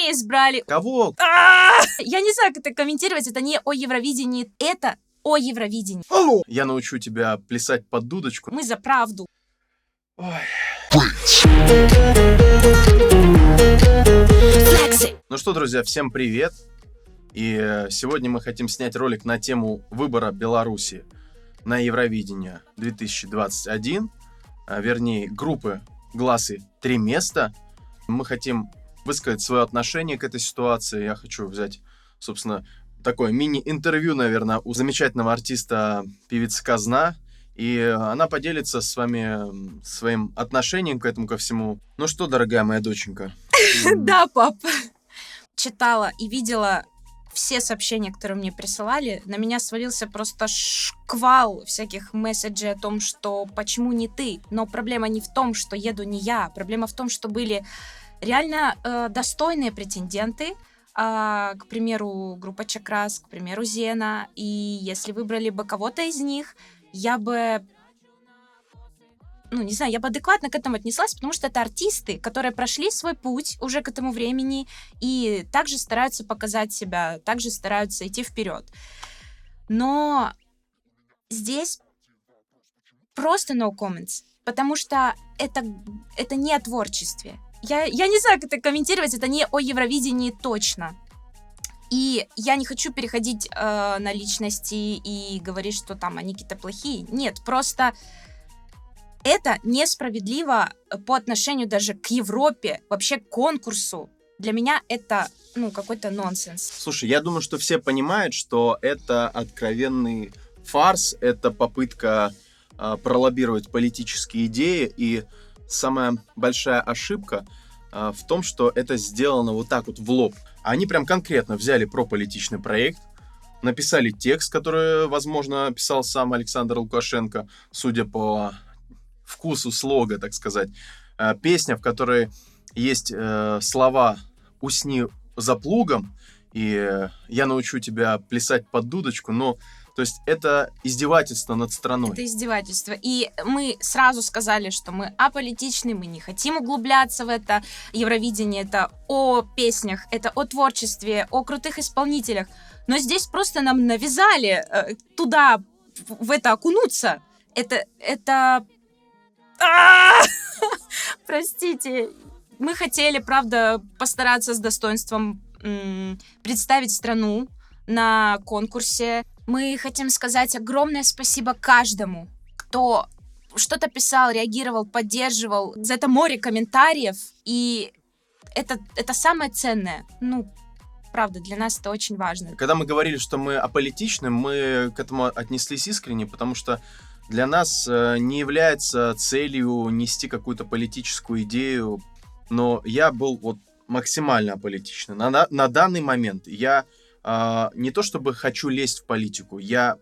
не избрали. Кого? Я не знаю, как это комментировать. Это не о Евровидении, это о Евровидении. Алло! Я научу тебя плясать под дудочку. Мы за правду. Ой. Ну что, друзья, всем привет. И сегодня мы хотим снять ролик на тему выбора Беларуси на Евровидение 2021. Вернее, группы «Гласы 3 места». Мы хотим высказать свое отношение к этой ситуации. Я хочу взять, собственно, такое мини-интервью, наверное, у замечательного артиста певицы Казна. И она поделится с вами своим отношением к этому, ко всему. Ну что, дорогая моя доченька? Да, пап. Читала и видела все сообщения, которые мне присылали. На меня свалился просто шквал всяких месседжей о том, что почему не ты. Но проблема не в том, что еду не я. Проблема в том, что были реально достойные претенденты. К примеру, группа Чакрас, к примеру, Зена. И если выбрали бы кого-то из них, я бы... не знаю, я бы адекватно к этому отнеслась, потому что это артисты, которые прошли свой путь уже к этому времени и также стараются показать себя, также стараются идти вперед. Но здесь просто no comments, потому что это не о творчестве. Я не знаю, как это комментировать, это не о Евровидении точно. И я не хочу переходить на личности и говорить, что там они какие-то плохие. Нет, просто... Это несправедливо по отношению даже к Европе, вообще к конкурсу. Для меня это, какой-то нонсенс. Слушай, я думаю, что все понимают, что это откровенный фарс, это попытка пролоббировать политические идеи, и самая большая ошибка в том, что это сделано вот так вот в лоб. Они прям конкретно взяли прополитичный проект, написали текст, который, возможно, писал сам Александр Лукашенко, судя по вкусу слога, так сказать. Песня, в которой есть слова «Усни за плугом» и «Я научу тебя плясать под дудочку», но то есть это издевательство над страной. Это издевательство. И мы сразу сказали, что мы аполитичны, мы не хотим углубляться в это. Евровидение — это о песнях, это о творчестве, о крутых исполнителях. Но здесь просто нам навязали туда, в это окунуться. Это... Простите. Мы хотели, правда, постараться с достоинством представить страну на конкурсе. Мы хотим сказать огромное спасибо каждому, кто что-то писал, реагировал, поддерживал. За это море комментариев. И это самое ценное. Правда, для нас это очень важно. Когда мы говорили, что мы аполитичны, мы к этому отнеслись искренне, потому что для нас не является целью нести какую-то политическую идею, но я был максимально аполитичный. На данный момент я не то чтобы хочу лезть в политику, я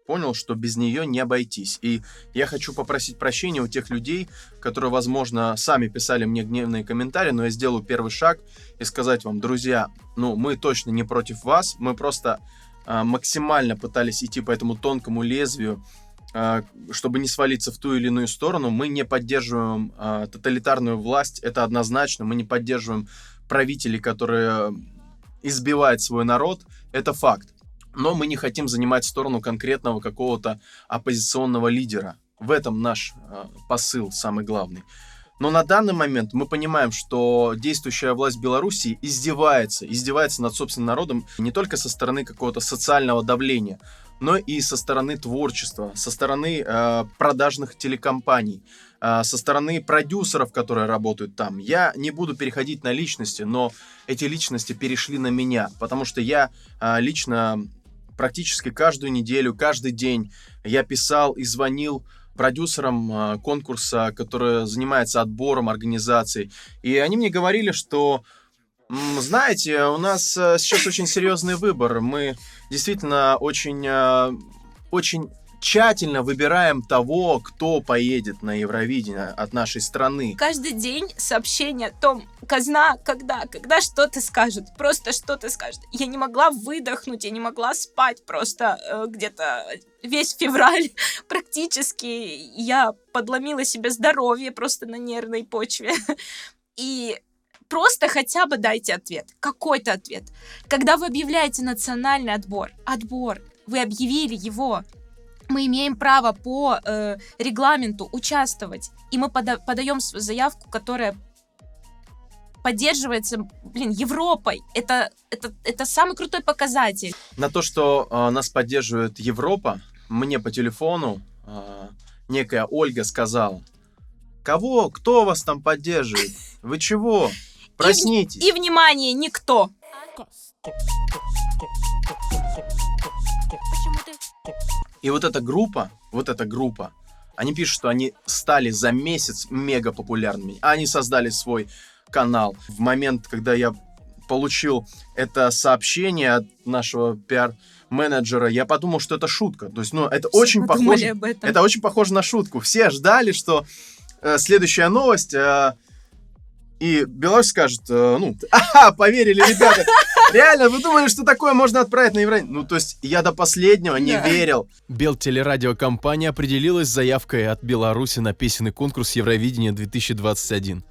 понял, что без нее не обойтись. И я хочу попросить прощения у тех людей, которые, возможно, сами писали мне гневные комментарии, но я сделаю первый шаг и сказать вам: друзья, мы точно не против вас, мы просто максимально пытались идти по этому тонкому лезвию, чтобы не свалиться в ту или иную сторону. Мы не поддерживаем тоталитарную власть, это однозначно. Мы не поддерживаем правителей, которые избивают свой народ, это факт. Но мы не хотим занимать сторону конкретного какого-то оппозиционного лидера. В этом наш посыл самый главный. Но на данный момент мы понимаем, что действующая власть Беларуси издевается над собственным народом не только со стороны какого-то социального давления, но и со стороны творчества, со стороны продажных телекомпаний, со стороны продюсеров, которые работают там. Я не буду переходить на личности, но эти личности перешли на меня, потому что я лично практически каждую неделю, каждый день я писал и звонил продюсерам конкурса, которые занимаются отбором организаций. И они мне говорили, что, знаете, у нас сейчас очень серьезный выбор. Мы действительно очень тщательно выбираем того, кто поедет на Евровидение от нашей страны. Каждый день сообщение о том, Казна, когда что-то скажет, просто что-то скажет. Я не могла выдохнуть, я не могла спать просто где-то весь февраль практически. Я подломила себе здоровье просто на нервной почве. И просто хотя бы дайте ответ. Какой-то ответ. Когда вы объявляете национальный отбор, вы объявили его, мы имеем право по регламенту участвовать, и мы подаем свою заявку, которая поддерживается, Европой. Это самый крутой показатель. На то, что нас поддерживает Европа, мне по телефону некая Ольга сказала: кто вас там поддерживает? Вы чего? Проснитесь. И внимание, никто. И вот эта группа, они пишут, что они стали за месяц мега популярными. Они создали свой канал. В момент, когда я получил это сообщение от нашего пиар-менеджера, я подумал, что это шутка. То есть, это очень похоже. Это очень похоже на шутку. Все ждали, что следующая новость, и Беларусь скажет, поверили, ребята. Реально, вы думали, что такое можно отправить на Евровидение? То есть я до последнего не верил. Белтелерадиокомпания определилась с заявкой от Беларуси на песенный конкурс Евровидения 2021.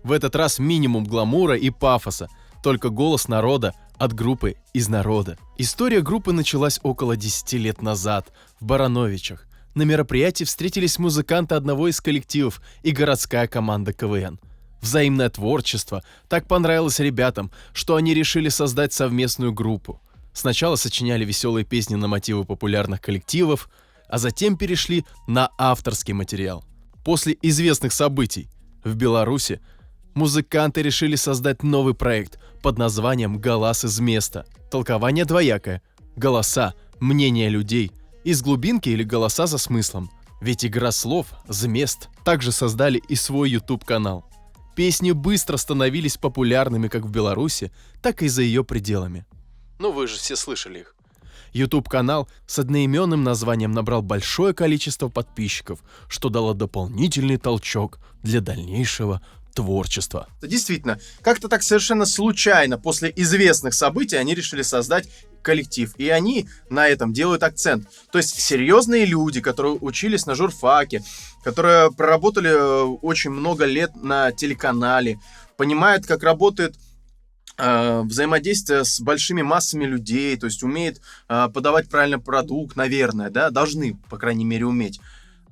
В этот раз минимум гламура и пафоса, только голос народа от группы «Из народа». История группы началась около 10 лет назад в Барановичах. На мероприятии встретились музыканты одного из коллективов и городская команда КВН. Взаимное творчество так понравилось ребятам, что они решили создать совместную группу. Сначала сочиняли веселые песни на мотивы популярных коллективов, а затем перешли на авторский материал. После известных событий в Беларуси музыканты решили создать новый проект под названием «Галас из места». Толкование двоякое. Голоса, мнения людей, из глубинки или голоса за смыслом. Ведь игра слов «Змест» также создали и свой YouTube-канал. Песни быстро становились популярными как в Беларуси, так и за ее пределами. Вы же все слышали их. YouTube-канал с одноименным названием набрал большое количество подписчиков, что дало дополнительный толчок для дальнейшего творчества. Действительно, как-то так совершенно случайно после известных событий они решили создать коллектив, и они на этом делают акцент. То есть серьезные люди, которые учились на журфаке, которые проработали очень много лет на телеканале, понимают, как работает взаимодействие с большими массами людей, то есть умеет подавать правильно продукт, наверное, должны, по крайней мере, уметь.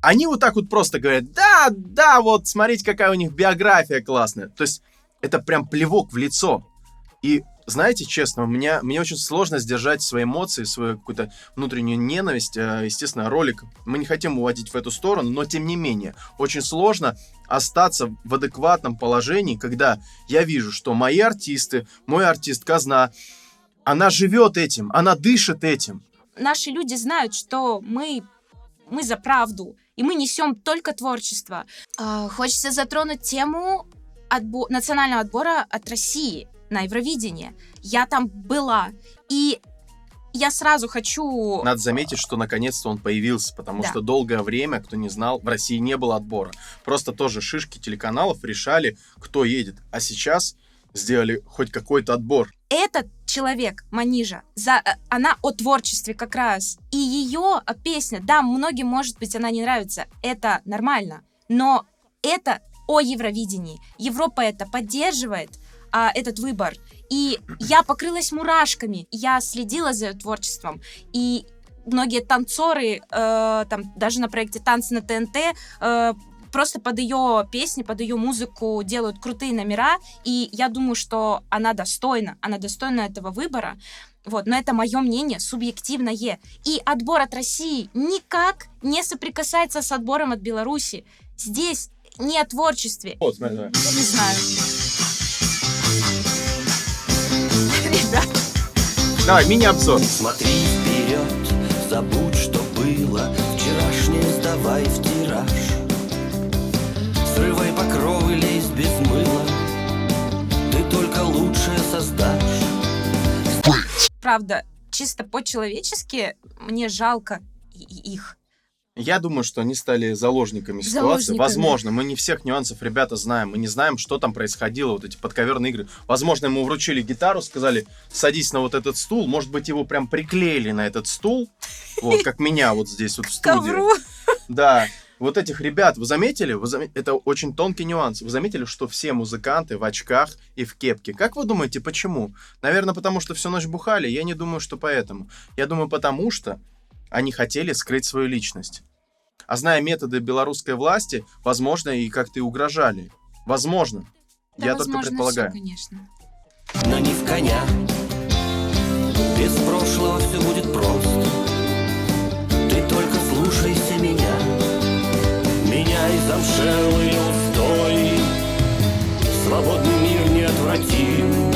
Они вот так вот просто говорят: да, вот смотрите, какая у них биография классная. То есть это прям плевок в лицо. И знаете, честно, мне очень сложно сдержать свои эмоции, свою какую-то внутреннюю ненависть. Естественно, ролик мы не хотим уводить в эту сторону, но тем не менее, очень сложно остаться в адекватном положении, когда я вижу, что мои артисты, мой артист Казна, она живет этим, она дышит этим. Наши люди знают, что мы за правду, и мы несем только творчество. Хочется затронуть тему национального отбора от России на Евровидение. Я там была, и я сразу хочу... Надо заметить, что наконец-то он появился, потому что долгое время, кто не знал, в России не было отбора. Просто тоже шишки телеканалов решали, кто едет. А сейчас сделали хоть какой-то отбор. Этот человек, Манижа, она о творчестве как раз. И ее песня, многим, может быть, она не нравится. Это нормально. Но это о Евровидении. Европа это поддерживает, этот выбор. И я покрылась мурашками. Я следила за ее творчеством. И многие танцоры, там, даже на проекте «Танцы на ТНТ», просто под ее песни, под ее музыку делают крутые номера. И я думаю, что она достойна этого выбора. Но это мое мнение, субъективное. И отбор от России никак не соприкасается с отбором от Беларуси. Здесь не о творчестве. Смотри. Я не знаю. Давай, мини-обзор. Смотри вперед, забудь, что было. Вчерашнее сдавай в тираж. Срывай покровы, лезь без мыла. Ты только лучшее создашь. Правда, чисто по-человечески мне жалко их. Я думаю, что они стали заложниками ситуации. Возможно, мы не всех нюансов, ребята, знаем. Мы не знаем, что там происходило, вот эти подковерные игры. Возможно, ему вручили гитару, сказали: садись на вот этот стул. Может быть, его прям приклеили на этот стул. Вот, как меня вот здесь вот в студии. Ковру. Да. вот этих ребят, вы заметили? Это очень тонкий нюанс. Вы заметили, что все музыканты в очках и в кепке? Как вы думаете, почему? Наверное, потому что всю ночь бухали? Я не думаю, что поэтому. Я думаю, потому что они хотели скрыть свою личность. А зная методы белорусской власти, возможно, и как-то и угрожали. Возможно. Да, Я возможно, только предполагаю. всё, конечно. Но не в коня. Без прошлого все будет просто. Ты только слушайся меня. Меня и замшелые устои. Свободный мир неотвратим.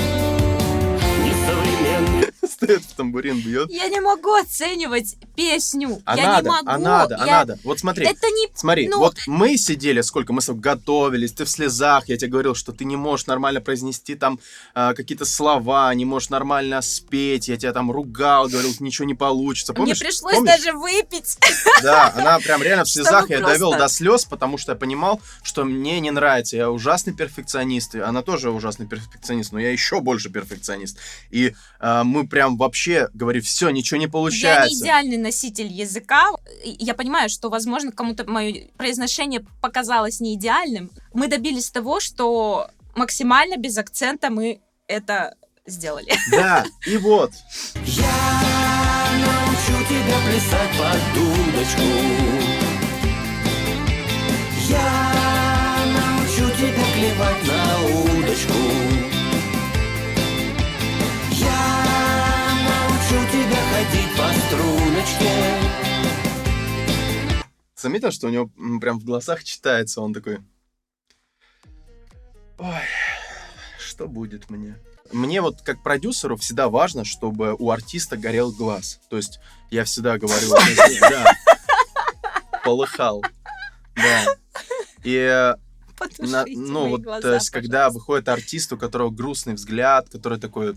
Несовременный. Стоит в тамбурин, бьет. Я не могу оценивать песню. А я надо, не могу. надо. Вот смотри. Это не... Смотри, ну, вот мы сидели сколько, мы с тобой готовились, ты в слезах, я тебе говорил, что ты не можешь нормально произнести там какие-то слова, не можешь нормально спеть, я тебя там ругал, говорил, ничего не получится. Помнишь? Мне пришлось Помнишь? даже выпить. Да, она прям реально в слезах, Чтобы я довел просто- до слез, потому что я понимал, что мне не нравится, я ужасный перфекционист, и она тоже ужасный перфекционист, но я еще больше перфекционист. И мы прям вообще говорим, все, ничего не Я не получается. идеальный носитель языка. Я понимаю, что, возможно, кому-то мое произношение показалось не идеальным. Мы добились того, что максимально без акцента мы это сделали. Да, и вот. Я научу тебя плясать под дудочку. Я научу тебя клевать на удочку. Я научу тебя ходить по струночке. Заметил, что у него прям в глазах читается, он такой... Ой, что будет мне? Мне вот как продюсеру всегда важно, чтобы у артиста горел глаз. То есть я всегда говорю... Да, полыхал. Да. И... Потушите Ну, мои вот, глаза, то есть, когда пожалуйста. выходит артист, у которого грустный взгляд, который такой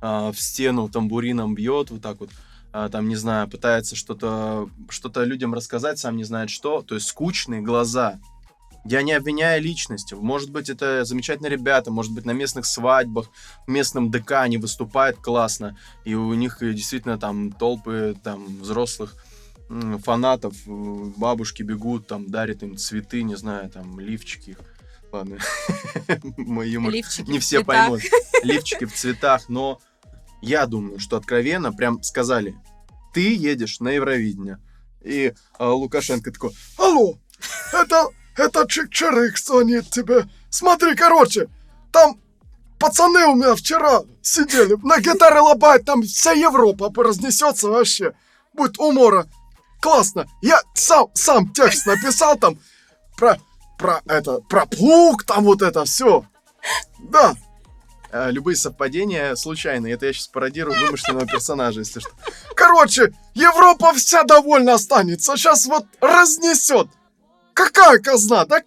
в стену тамбурином бьет, вот так вот, там, не знаю, пытается что-то людям рассказать, сам не знает что, то есть скучные глаза. Я не обвиняю личности. Может быть, это замечательные ребята, может быть, на местных свадьбах, в местном ДК они выступают классно, и у них действительно там толпы там взрослых фанатов, бабушки бегут, там, дарят им цветы, не знаю, там, лифчики. Ладно, мой юмор Лифчики не в все цветах. поймут. Лифчики в цветах, но я думаю, что откровенно прям сказали, ты едешь на Евровидение. И Лукашенко такой, алло, это Чик-Чирик звонит тебе. Смотри, короче, там пацаны у меня вчера сидели, на гитаре лобают, там вся Европа разнесется вообще. Будет умора. Классно. Я сам текст написал там про плуг, там вот это все. Да. Любые совпадения случайные. Это я сейчас пародирую вымышленного персонажа, если что. Короче, Европа вся довольна останется. Сейчас вот разнесет. Какая казна? Да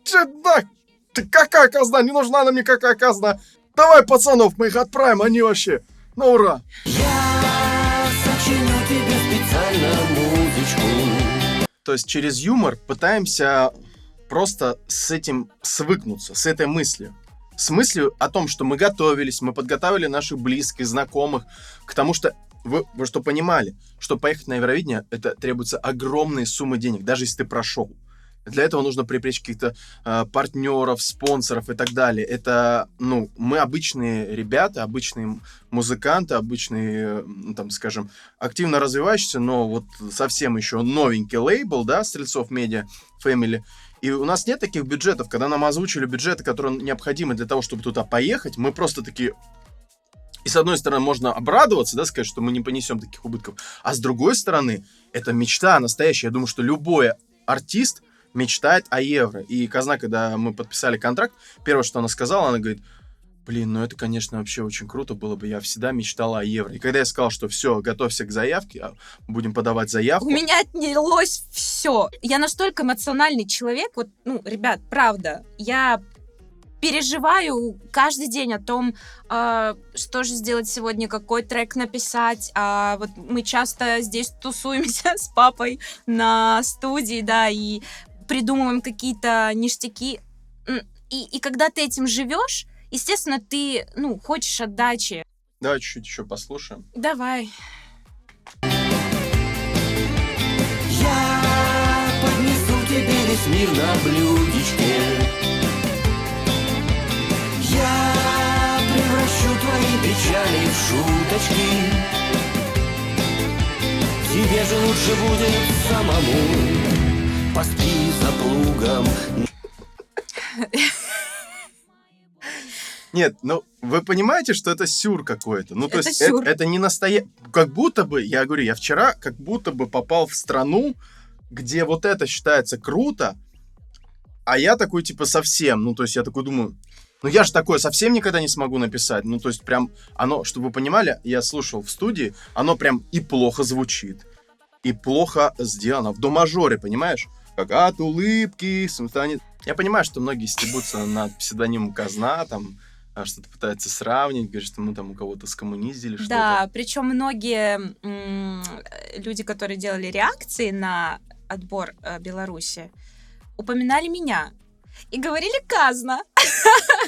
какая казна? Не нужна нам никакая казна. Давай пацанов мы их отправим, они вообще на ура. Я сочиню тебе специально музычку. То есть через юмор пытаемся просто с этим свыкнуться, с этой мыслью. С мыслью о том, что мы готовились, мы подготовили наших близких, знакомых к тому, что вы что понимали, что поехать на Евровидение, это требуется огромные суммы денег, даже если ты прошел. Для этого нужно привлечь каких-то партнеров, спонсоров и так далее. Это, мы обычные ребята, обычные музыканты, обычные, там, скажем, активно развивающиеся, но вот совсем еще новенький лейбл, да, Стрельцов Медиа Family. И у нас нет таких бюджетов. Когда нам озвучили бюджеты, которые необходимы для того, чтобы туда поехать, мы просто такие... И с одной стороны, можно обрадоваться, да, сказать, что мы не понесем таких убытков. А с другой стороны, это мечта настоящая. Я думаю, что любой артист мечтает о евро. И Казна, когда мы подписали контракт, первое, что она сказала, она говорит, блин, это, конечно, вообще очень круто было бы, я всегда мечтала о евро. И когда я сказал, что все, готовься к заявке, будем подавать заявку. У меня отнялось все. Я настолько эмоциональный человек. Вот, ребят, правда, я переживаю каждый день о том, что же сделать сегодня, какой трек написать. Вот мы часто здесь тусуемся с папой на студии, да, и придумываем какие-то ништяки. И когда ты этим живешь, естественно, ты, хочешь отдачи. Давай чуть-чуть еще послушаем. Давай. Я поднесу тебе весь мир на блюдечке. Я превращу твои печали в шуточки. Тебе же лучше будет самому. Поспи за плугом. Нет, ну, вы понимаете, что это сюр какой-то? Ну, то Это есть, сюр. это не настоящий... Как будто бы, я говорю, я вчера как будто бы попал в страну, где вот это считается круто, а я такой, типа, совсем. Ну, то есть, я такой думаю, ну, я же такое совсем никогда не смогу написать. Ну, то есть, прям, оно, чтобы вы понимали, я слушал в студии, оно прям и плохо звучит, и плохо сделано. В до-мажоре, понимаешь? Как от улыбки станет... Я понимаю, что многие стебутся над псевдонимом Казна, там, что-то пытаются сравнить, говорят, что мы там у кого-то скоммуниздили что-то. Да, причем многие люди, которые делали реакции на отбор Беларуси, упоминали меня и говорили «Казна».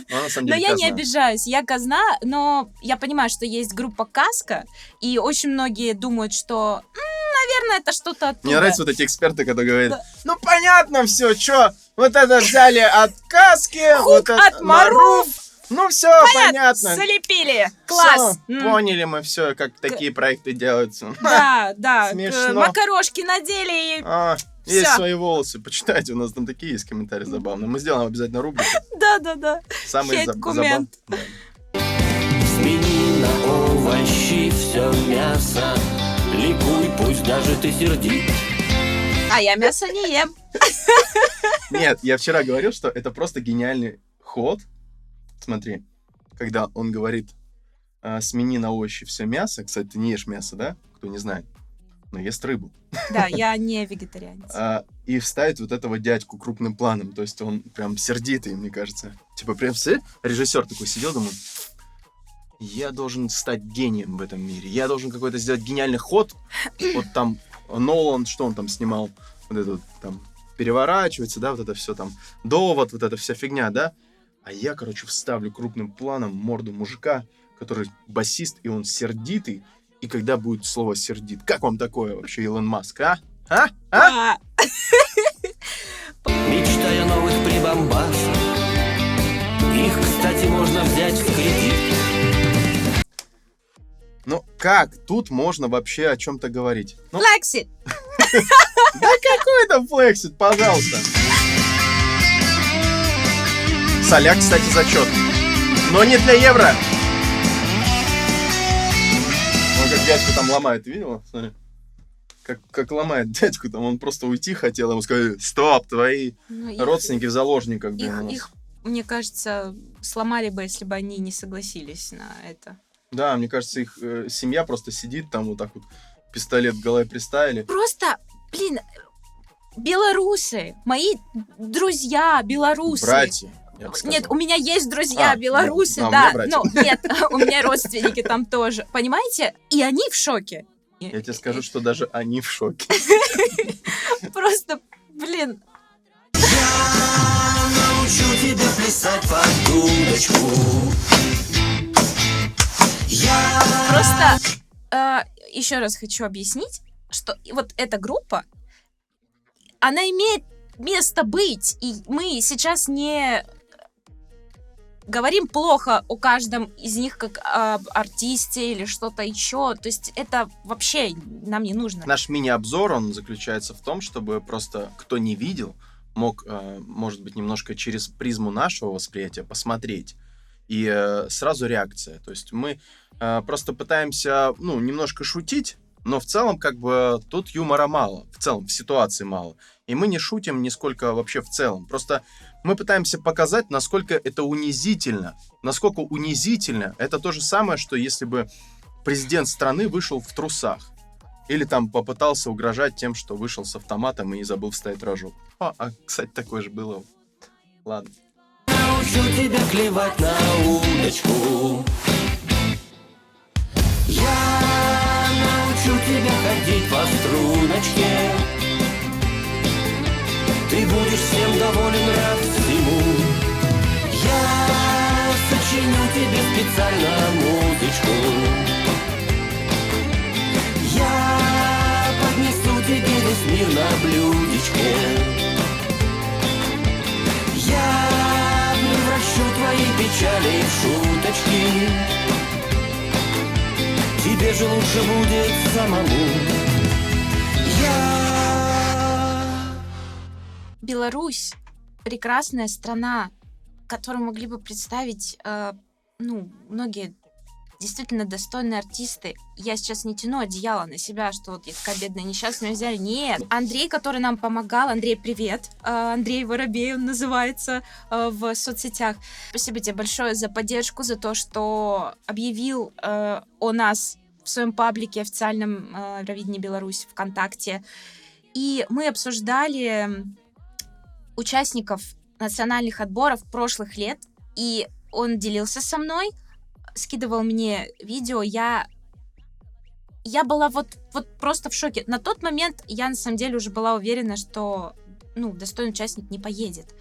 Но, на самом Но деле, я не Казна. обижаюсь, я Казна, но я понимаю, что есть группа Казка, и очень многие думают, что, наверное, это что-то оттуда. Мне нравятся вот эти эксперты, когда говорят, Да. ну понятно все, что вот это взяли от Каски, Хук вот это от Маруф. Ну все понятно. Залепили! Класс! Всё, поняли мы все, как такие проекты делаются. Да, да, Смешно. макарошки надели и... Есть Всё. свои волосы, почитайте, у нас там такие есть комментарии забавные. Мы сделаем обязательно рубрику. Да-да-да. Самые Хейт-коммент. забавные. Смени на овощи все мясо. Ликуй, пусть даже ты сердит. А я мясо не ем. Нет, я вчера говорил, что это просто гениальный ход. Смотри, когда он говорит, смени на овощи все мясо. Кстати, ты не ешь мясо, да? Кто не знает. Но ест рыбу. Да, я не вегетарианец. И вставить вот этого дядьку крупным планом. То есть он прям сердитый, мне кажется. Типа прям режиссер такой сидел, думаю, я должен стать гением в этом мире. Я должен какой-то сделать гениальный ход. Вот там Нолан, что он там снимал? Вот это вот там переворачивается, да, вот это все там. Довод, вот эта вся фигня, да? А я, короче, вставлю крупным планом морду мужика, который басист, и он сердитый. И когда будет слово «сердит». Как вам такое вообще, Илон Маск, а? А, Мечтая о новых прибамбасах. Их, кстати, можно взять в кредит. Ну, как тут можно вообще о чем-то говорить? Ну, Флексит. да какой там флексит, пожалуйста. Соляк, кстати, зачет. Но не для евро. Он как дядьку там ломает, видела? Смотри. Как ломает дядьку, там он просто уйти хотел, ему сказали, стоп, твои Ну, их- родственники в заложниках. блин, у нас». Их, мне кажется, сломали бы, если бы они не согласились на это. Да, мне кажется, их семья просто сидит там вот так вот, пистолет к голове приставили. Просто, блин, белорусы, мои друзья белорусы. Братья, я бы сказал. Нет, у меня есть друзья А, белорусы, ну, а у да. меня братья. Но нет, у меня родственники там тоже. Понимаете? И они в шоке. Я тебе скажу, что даже они в шоке. Просто, блин, Я научу тебя плясать под дудочку. Я просто еще раз хочу объяснить, что вот эта группа, она имеет место быть, и мы сейчас не говорим плохо о каждом из них как об артисте или что-то еще. То есть это вообще нам не нужно. Наш мини-обзор, он заключается в том, чтобы просто кто не видел, мог, может быть, немножко через призму нашего восприятия посмотреть. И сразу реакция. То есть мы просто пытаемся, ну, немножко шутить, но в целом, как бы, тут юмора мало. В целом, в ситуации мало. И мы не шутим нисколько вообще в целом. Просто мы пытаемся показать, насколько это унизительно. Насколько унизительно. Это то же самое, что если бы президент страны вышел в трусах. Или там попытался угрожать тем, что вышел с автоматом и не забыл вставить рожок. Кстати, такое же было. Ладно. научу тебя клевать на удочку. Я научу тебя ходить по струночке. Ты будешь всем доволен, рад всему. Я сочиню тебе специально музычку. Я поднесу тебе весь мир на блюдечке. тебе же лучше будет самому. Беларусь — прекрасная страна, которую могли бы представить, многие действительно достойные артисты. Я сейчас не тяну одеяло на себя, что вот я такая бедная несчастная, меня взяли. Нет. Андрей, который нам помогал, Андрей, привет. Андрей Воробей он называется в соцсетях. Спасибо тебе большое за поддержку, за то, что объявил о нас в своем паблике официальном Евровидение Беларусь ВКонтакте. И мы обсуждали участников национальных отборов прошлых лет, и он делился со мной, скидывал мне видео, я была вот просто в шоке. На тот момент я на самом деле уже была уверена, что достойный участник не поедет.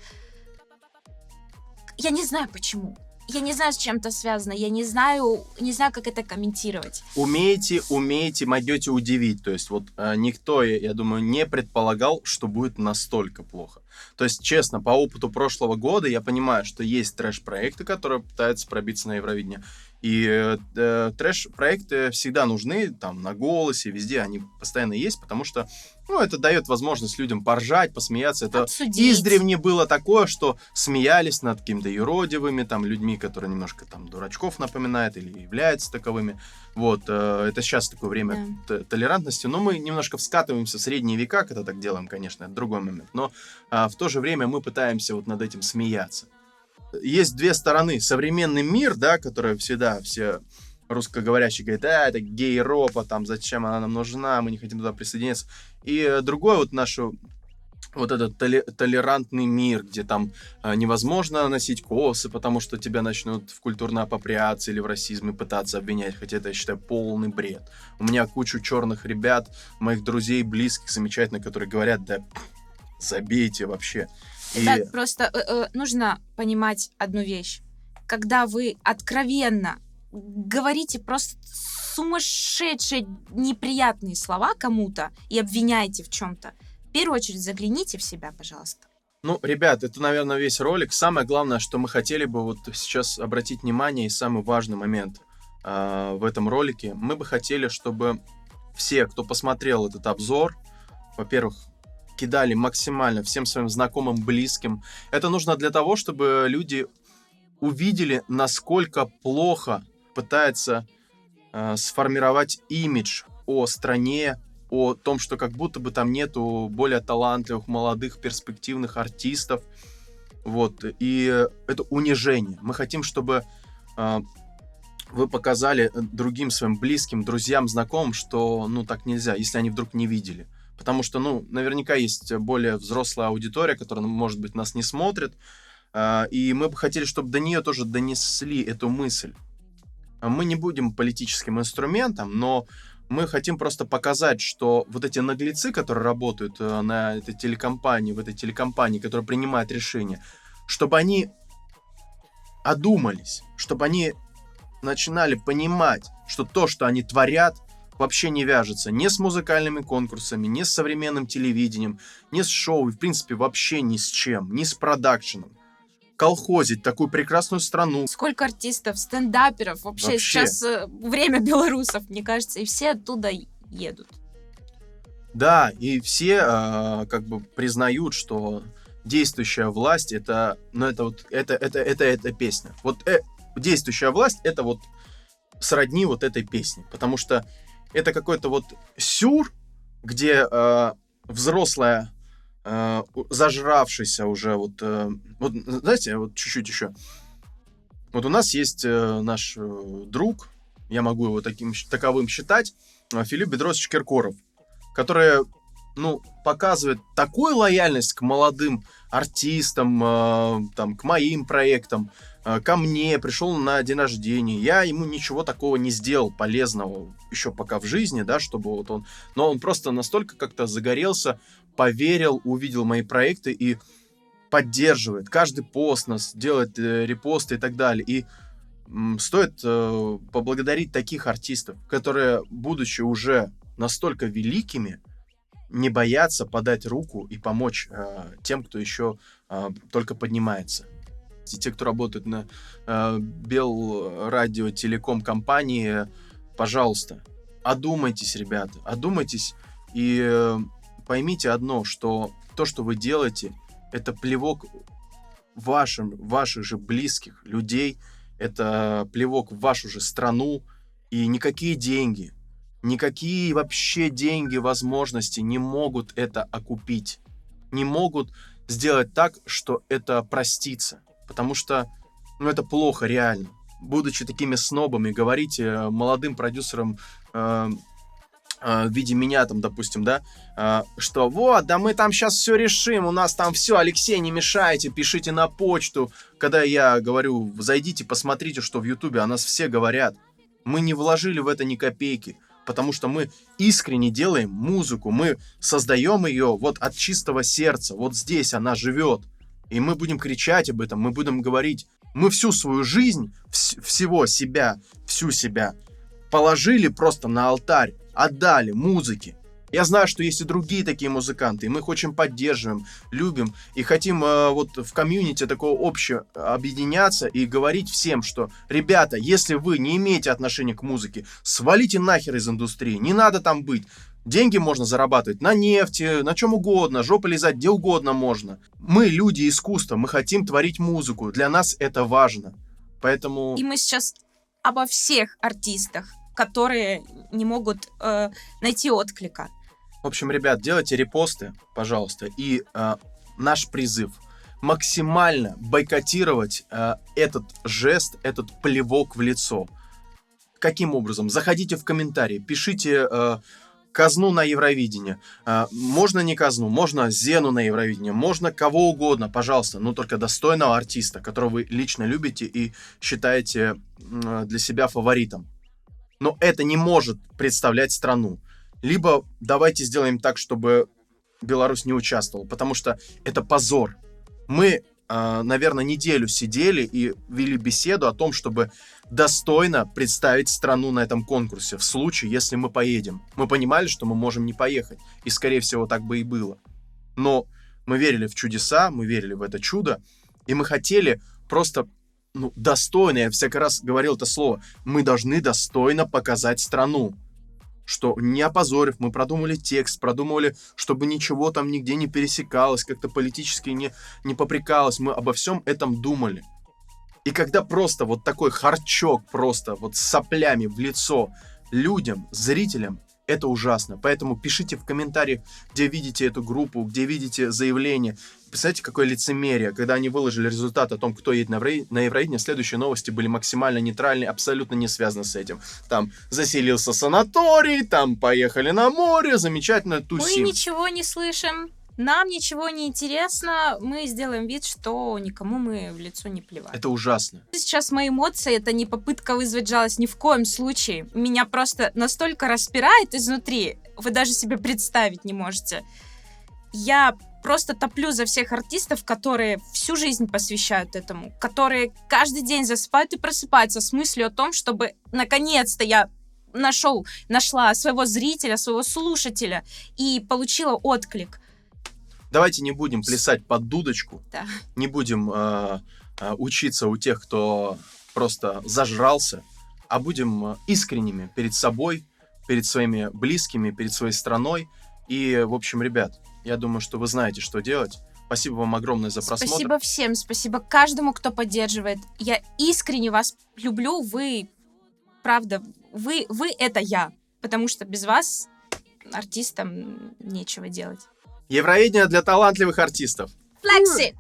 Я не знаю почему. Я не знаю, с чем это связано. Я не знаю, как это комментировать. Умеете, могете удивить. То есть вот никто, я думаю, не предполагал, что будет настолько плохо. То есть, честно, по опыту прошлого года я понимаю, что есть трэш-проекты, которые пытаются пробиться на Евровидение. И трэш-проекты всегда нужны, там, на «Голосе», везде они постоянно есть, потому что, это дает возможность людям поржать, посмеяться. Это обсудить. издревле было такое, что смеялись над какими-то юродивыми, там, людьми, которые немножко, там, дурачков напоминают или являются таковыми. Вот, это сейчас такое время толерантности, но мы немножко вскатываемся в средние века, когда так делаем, конечно, это другой момент, но в то же время мы пытаемся вот над этим смеяться. Есть две стороны. Современный мир, да, который всегда все русскоговорящие говорят, это гей-ропа, там, зачем она нам нужна, мы не хотим туда присоединяться. И другой вот наш вот этот толерантный мир, где там невозможно носить косы, потому что тебя начнут в культурной апроприации или в расизме пытаться обвинять, хотя это, я считаю, полный бред. У меня кучу черных ребят, моих друзей, близких, замечательных, которые говорят, да забейте вообще. Ребят, просто нужно понимать одну вещь. Когда вы откровенно говорите просто сумасшедшие неприятные слова кому-то и обвиняете в чем-то, в первую очередь загляните в себя, пожалуйста. Ребят, это, наверное, весь ролик. Самое главное, что мы хотели бы вот сейчас обратить внимание, и самый важный момент в этом ролике. Мы бы хотели, чтобы все, кто посмотрел этот обзор, во-первых, кидали максимально всем своим знакомым, близким. Это нужно для того, чтобы люди увидели, насколько плохо пытается сформировать имидж о стране, о том, что как будто бы там нету более талантливых, молодых, перспективных артистов. Вот. И это унижение. Мы хотим, чтобы вы показали другим своим близким, друзьям, знакомым, что так нельзя, если они вдруг не видели. Потому что, наверняка есть более взрослая аудитория, которая, может быть, нас не смотрит. И мы бы хотели, чтобы до нее тоже донесли эту мысль. Мы не будем политическим инструментом, но мы хотим просто показать, что вот эти наглецы, которые работают на этой телекомпании, в этой телекомпании, которая принимает решения, чтобы они одумались, чтобы они начинали понимать, что то, что они творят, вообще не вяжется ни с музыкальными конкурсами, ни с современным телевидением, ни с шоу, и, в принципе, вообще ни с чем, ни с продакшеном. Колхозить такую прекрасную страну. Сколько артистов, стендаперов, вообще. Сейчас время белорусов, мне кажется, и все оттуда едут. Да, и все признают, что действующая власть это песня. Вот действующая власть это вот сродни вот этой песне, потому что это какой-то вот сюр, где взрослая, зажравшийся уже знаете, вот чуть-чуть еще. Вот у нас есть наш друг, я могу его таковым считать, Филипп Бедросович Киркоров, который, показывает такую лояльность к молодым артистам, к моим проектам, ко мне, пришел на день рождения. Я ему ничего такого не сделал полезного еще пока в жизни, да, чтобы вот он... Но он просто настолько как-то загорелся, поверил, увидел мои проекты и поддерживает. Каждый пост нас делает, репосты и так далее. И стоит поблагодарить таких артистов, которые, будучи уже настолько великими, не боятся подать руку и помочь тем, кто еще только поднимается. Те, кто работают на Белрадио Телеком компании, пожалуйста, одумайтесь, ребята, одумайтесь и поймите одно, что то, что вы делаете, это плевок ваших же близких людей, это плевок в вашу же страну, и никакие деньги, никакие вообще деньги, возможности не могут это окупить, не могут сделать так, что это простится, потому что, это плохо реально. Будучи такими снобами, говорите молодым продюсерам в виде меня, там, допустим, да, что вот, да мы там сейчас все решим, у нас там все, Алексей, не мешайте, пишите на почту. Когда я говорю, зайдите, посмотрите, что в Ютубе, о нас все говорят. Мы не вложили в это ни копейки, потому что мы искренне делаем музыку, мы создаем ее вот от чистого сердца, вот здесь она живет. И мы будем кричать об этом, мы будем говорить. Мы всю свою жизнь, всю себя положили просто на алтарь, отдали музыке. Я знаю, что есть и другие такие музыканты, и мы их очень поддерживаем, любим, и хотим вот в комьюнити такого общего объединяться и говорить всем, что, ребята, если вы не имеете отношения к музыке, свалите нахер из индустрии, не надо там быть. Деньги можно зарабатывать на нефти, на чем угодно, жопу лизать где угодно можно. Мы люди искусства, мы хотим творить музыку, для нас это важно. Поэтому... И мы сейчас обо всех артистах, которые не могут найти отклика. В общем, ребят, делайте репосты, пожалуйста, и наш призыв максимально бойкотировать этот жест, этот плевок в лицо. Каким образом? Заходите в комментарии, пишите Казну на Евровидение. Можно не Казну, можно Зену на Евровидение, можно кого угодно, пожалуйста, но только достойного артиста, которого вы лично любите и считаете для себя фаворитом. Но это не может представлять страну. Либо давайте сделаем так, чтобы Беларусь не участвовала, потому что это позор. Мы, наверное, неделю сидели и вели беседу о том, чтобы достойно представить страну на этом конкурсе, в случае, если мы поедем. Мы понимали, что мы можем не поехать, и, скорее всего, так бы и было. Но мы верили в чудеса, мы верили в это чудо, и мы хотели просто... достойно, я всякий раз говорил это слово, мы должны достойно показать страну, что не опозорив, мы продумали текст, продумывали, чтобы ничего там нигде не пересекалось, как-то политически не попрекалось, мы обо всем этом думали. И когда просто вот такой харчок, просто вот с соплями в лицо людям, зрителям, это ужасно. Поэтому пишите в комментариях, где видите эту группу, где видите заявление. Представляете, какое лицемерие, когда они выложили результат о том, кто едет на Евровидение, следующие новости были максимально нейтральные, абсолютно не связаны с этим. Там заселился санаторий, там поехали на море, замечательно тусим. Мы ничего не слышим, нам ничего не интересно, мы сделаем вид, что никому мы в лицо не плевали. Это ужасно. Сейчас мои эмоции, это не попытка вызвать жалость ни в коем случае. Меня просто настолько распирает изнутри, вы даже себе представить не можете. Я просто топлю за всех артистов, которые всю жизнь посвящают этому, которые каждый день засыпают и просыпаются с мыслью о том, чтобы наконец-то я нашла своего зрителя, своего слушателя и получила отклик. Давайте не будем плясать под дудочку, Да. Не будем учиться у тех, кто просто зажрался, а будем искренними перед собой, перед своими близкими, перед своей страной. И, в общем, ребят, я думаю, что вы знаете, что делать. Спасибо вам огромное за просмотр. Спасибо всем, спасибо каждому, кто поддерживает. Я искренне вас люблю, вы, правда, вы это я, потому что без вас артистам нечего делать. Евровидение для талантливых артистов. Флекси!